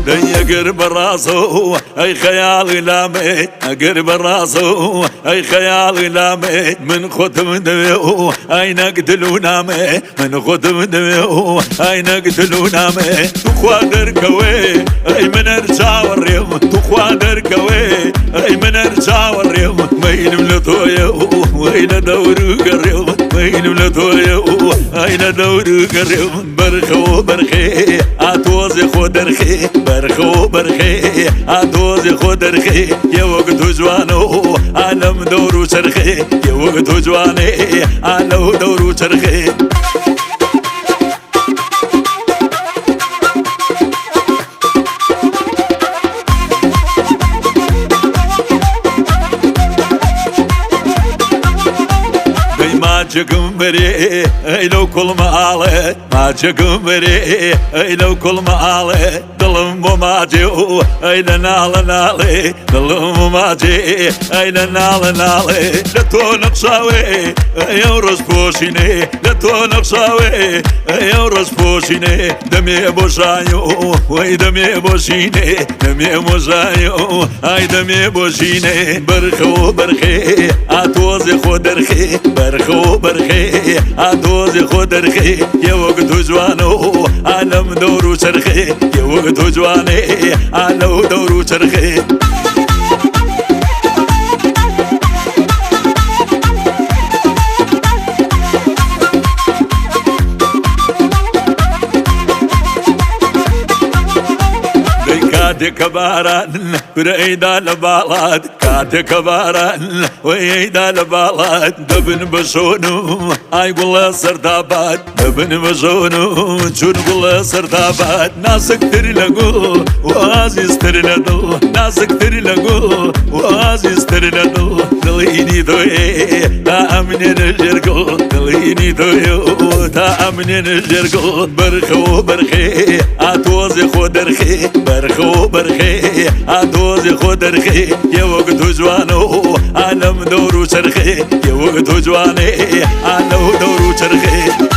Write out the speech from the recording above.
دي قرب راسه اي خيالي لامي قرب راسه اي خيالي لامي من ختم دميو اي نقتلو نامي من ختم دميو اي نقتلو نامي تخوادر كوي اي من ارجع وريو تخوادر كوي اي من ارجع وريو مين ملطويو وين دورو قريو مين ملطويو اين دورو قريو برخو برخي اتوزي خودرخي برخو برخي اتوزي خودرخي يا وقت جوانو عالم دورو شرخي يا وقت جواني عالم دورو شرخي ما تشكم بري اي لو كل معالي ما تشكم بري اي لو كل معالي ظلم وماجي اي نال نالي ظلم وماجي اي نال نالي لا تنقصاوي اي ورس بوشيني لا تنقصاوي اي ورس بوشيني دمي بوشايو وي دمي بوشيني دمي بوشايو اي دمي بوشيني برخو برخي اتوزي خودرخي برخو برخي ادوزي خودرخي يا وقت جوانو عالم دورو شرخي يا وقت جواني عالم دورو شرخي كاتك باران بريدا لبالات كاتك باران ويدا لبالات دبن بشونو اي قول سردابات دبن بشونو شون قول سردابات ناس كتير لقول وازيز تر لدل ناس كتير لقول وازيز تر لدل دليني دوي تا امن الجرقل دليني دوي تا امن الجرقل برخو برخي اتوزي خودرخي برخو برخي ادوزي خودرخي يا وقت جوانو عالم دورو شرخي يا وقت جواني عالم دورو شرخي